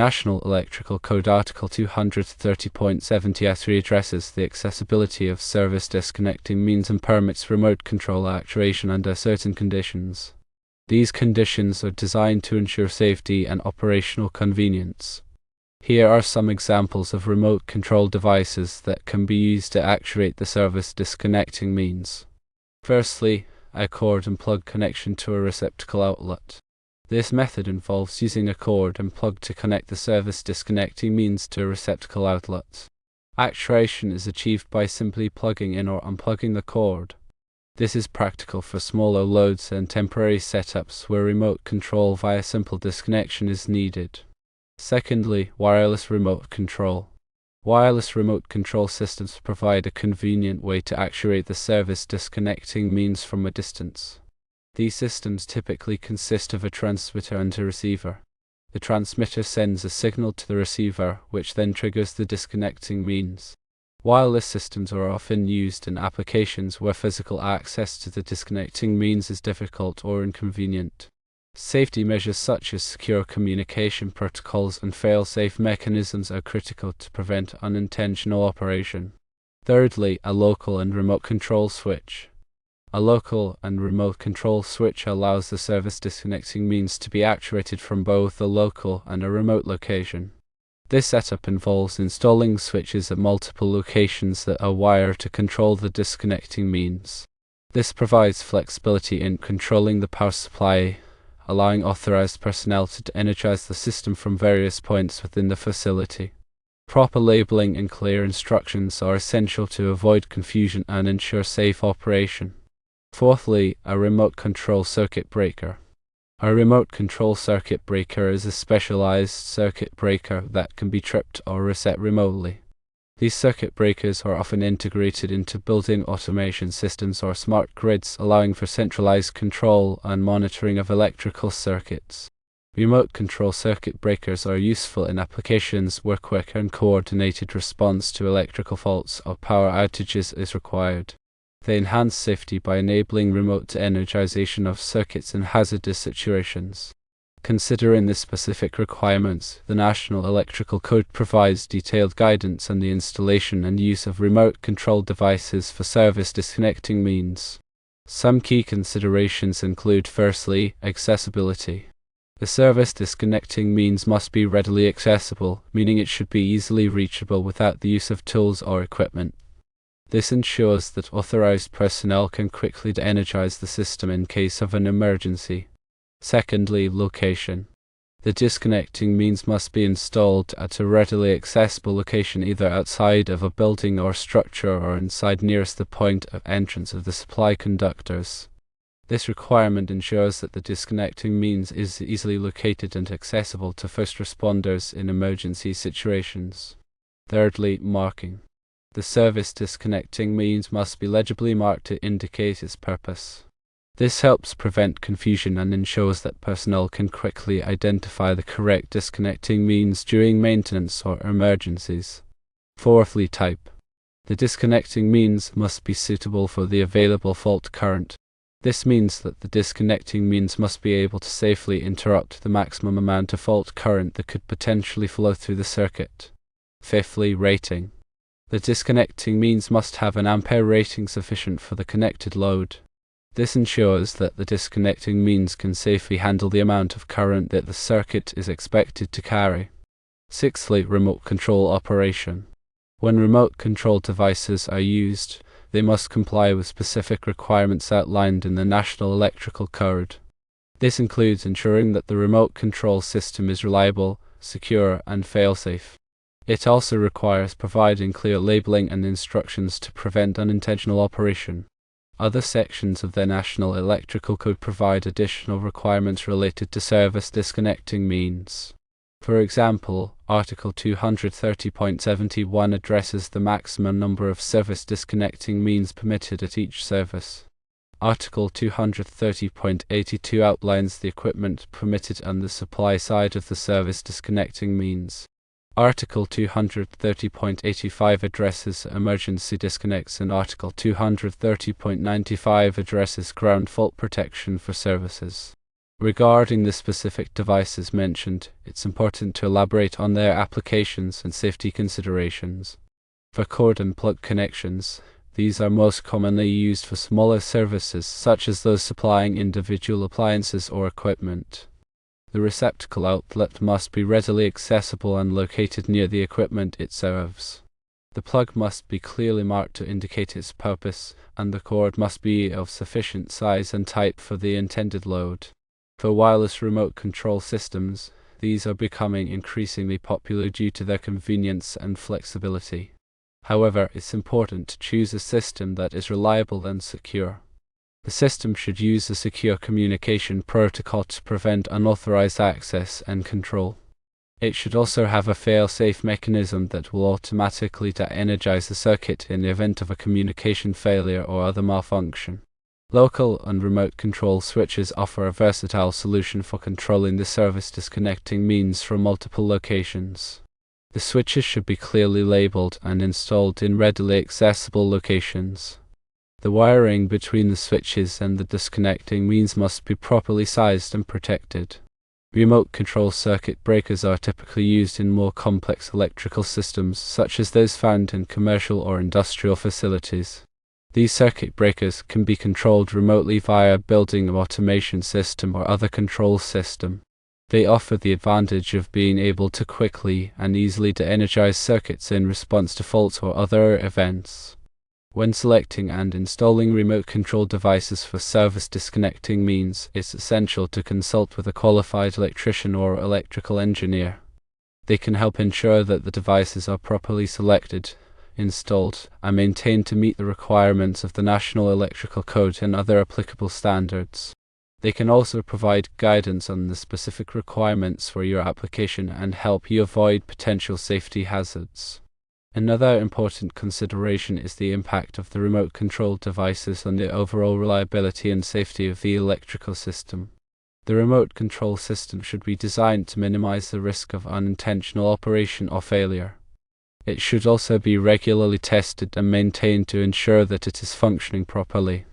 National Electrical Code Article 230.70 addresses the accessibility of service disconnecting means and permits remote control actuation under certain conditions. These conditions are designed to ensure safety and operational convenience. Here are some examples of remote control devices that can be used to actuate the service disconnecting means. Firstly, a cord and plug connection to a receptacle outlet. This method involves using a cord and plug to connect the service disconnecting means to a receptacle outlet. Actuation is achieved by simply plugging in or unplugging the cord. This is practical for smaller loads and temporary setups where remote control via simple disconnection is needed. Secondly, wireless remote control. Wireless remote control systems provide a convenient way to actuate the service disconnecting means from a distance. These systems typically consist of a transmitter and a receiver. The transmitter sends a signal to the receiver, which then triggers the disconnecting means. Wireless systems are often used in applications where physical access to the disconnecting means is difficult or inconvenient. Safety measures such as secure communication protocols and fail-safe mechanisms are critical to prevent unintentional operation. Thirdly, a local and remote control switch. A local and remote control switch allows the service disconnecting means to be actuated from both a local and a remote location. This setup involves installing switches at multiple locations that are wired to control the disconnecting means. This provides flexibility in controlling the power supply, allowing authorized personnel to energize the system from various points within the facility. Proper labeling and clear instructions are essential to avoid confusion and ensure safe operation. Fourthly, a remote control circuit breaker. A remote control circuit breaker is a specialized circuit breaker that can be tripped or reset remotely. These circuit breakers are often integrated into building automation systems or smart grids, allowing for centralized control and monitoring of electrical circuits. Remote control circuit breakers are useful in applications where quick and coordinated response to electrical faults or power outages is required. They enhance safety by enabling remote energization of circuits in hazardous situations. Considering the specific requirements, the National Electrical Code provides detailed guidance on the installation and use of remote control devices for service disconnecting means. Some key considerations include, firstly, accessibility. The service disconnecting means must be readily accessible, meaning it should be easily reachable without the use of tools or equipment. This ensures that authorized personnel can quickly de-energize the system in case of an emergency. Secondly, location. The disconnecting means must be installed at a readily accessible location, either outside of a building or structure or inside nearest the point of entrance of the supply conductors. This requirement ensures that the disconnecting means is easily located and accessible to first responders in emergency situations. Thirdly, marking. The service disconnecting means must be legibly marked to indicate its purpose. This helps prevent confusion and ensures that personnel can quickly identify the correct disconnecting means during maintenance or emergencies. Fourthly, type. The disconnecting means must be suitable for the available fault current. This means that the disconnecting means must be able to safely interrupt the maximum amount of fault current that could potentially flow through the circuit. Fifthly, rating. The disconnecting means must have an ampere rating sufficient for the connected load. This ensures that the disconnecting means can safely handle the amount of current that the circuit is expected to carry. Sixthly, remote control operation. When remote control devices are used, they must comply with specific requirements outlined in the National Electrical Code. This includes ensuring that the remote control system is reliable, secure, and fail-safe. It also requires providing clear labeling and instructions to prevent unintentional operation. Other sections of the National Electrical Code provide additional requirements related to service disconnecting means. For example, Article 230.71 addresses the maximum number of service disconnecting means permitted at each service. Article 230.82 outlines the equipment permitted on the supply side of the service disconnecting means. Article 230.85 addresses emergency disconnects and Article 230.95 addresses ground fault protection for services. Regarding the specific devices mentioned, it's important to elaborate on their applications and safety considerations. For cord and plug connections, these are most commonly used for smaller services such as those supplying individual appliances or equipment. The receptacle outlet must be readily accessible and located near the equipment it serves. The plug must be clearly marked to indicate its purpose, and the cord must be of sufficient size and type for the intended load. For wireless remote control systems, these are becoming increasingly popular due to their convenience and flexibility. However, it's important to choose a system that is reliable and secure. The system should use a secure communication protocol to prevent unauthorized access and control. It should also have a fail-safe mechanism that will automatically de-energize the circuit in the event of a communication failure or other malfunction. Local and remote control switches offer a versatile solution for controlling the service disconnecting means from multiple locations. The switches should be clearly labeled and installed in readily accessible locations. The wiring between the switches and the disconnecting means must be properly sized and protected. Remote control circuit breakers are typically used in more complex electrical systems, such as those found in commercial or industrial facilities. These circuit breakers can be controlled remotely via a building automation system or other control system. They offer the advantage of being able to quickly and easily de-energize circuits in response to faults or other events. When selecting and installing remote control devices for service disconnecting means, it's essential to consult with a qualified electrician or electrical engineer. They can help ensure that the devices are properly selected, installed, and maintained to meet the requirements of the National Electrical Code and other applicable standards. They can also provide guidance on the specific requirements for your application and help you avoid potential safety hazards. Another important consideration is the impact of the remote control devices on the overall reliability and safety of the electrical system. The remote control system should be designed to minimize the risk of unintentional operation or failure. It should also be regularly tested and maintained to ensure that it is functioning properly.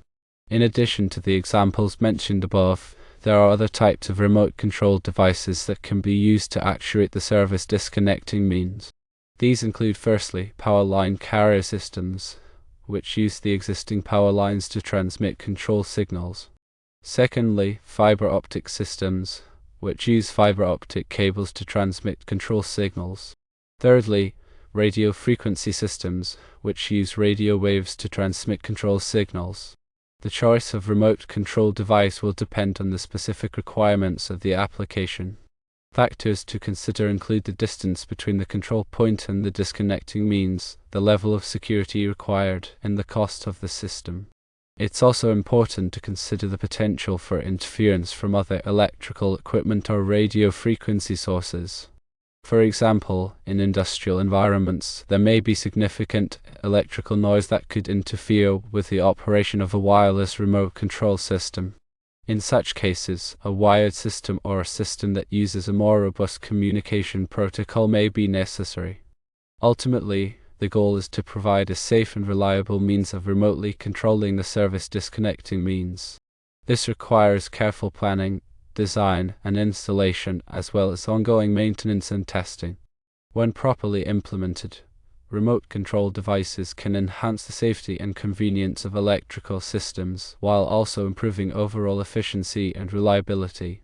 In addition to the examples mentioned above, there are other types of remote control devices that can be used to actuate the service disconnecting means. These include firstly, power line carrier systems, which use the existing power lines to transmit control signals. Secondly, fiber optic systems, which use fiber optic cables to transmit control signals. Thirdly, radio frequency systems, which use radio waves to transmit control signals. The choice of remote control device will depend on the specific requirements of the application. Factors to consider include the distance between the control point and the disconnecting means, the level of security required, and the cost of the system. It's also important to consider the potential for interference from other electrical equipment or radio frequency sources. For example, in industrial environments, there may be significant electrical noise that could interfere with the operation of a wireless remote control system. In such cases, a wired system or a system that uses a more robust communication protocol may be necessary. Ultimately, the goal is to provide a safe and reliable means of remotely controlling the service disconnecting means. This requires careful planning, design, and installation, as well as ongoing maintenance and testing. When properly implemented, remote control devices can enhance the safety and convenience of electrical systems, while also improving overall efficiency and reliability.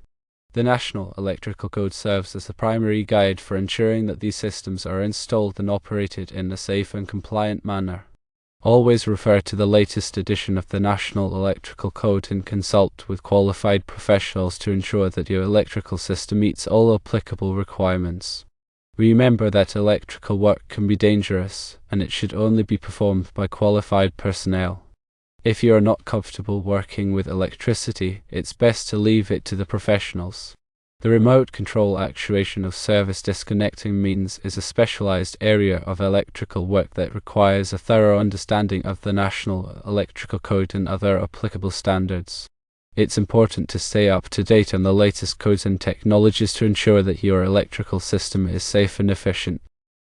The National Electrical Code serves as the primary guide for ensuring that these systems are installed and operated in a safe and compliant manner. Always refer to the latest edition of the National Electrical Code and consult with qualified professionals to ensure that your electrical system meets all applicable requirements. Remember that electrical work can be dangerous, and it should only be performed by qualified personnel. If you are not comfortable working with electricity, it's best to leave it to the professionals. The remote control actuation of service disconnecting means is a specialized area of electrical work that requires a thorough understanding of the National Electrical Code and other applicable standards. It's important to stay up to date on the latest codes and technologies to ensure that your electrical system is safe and efficient.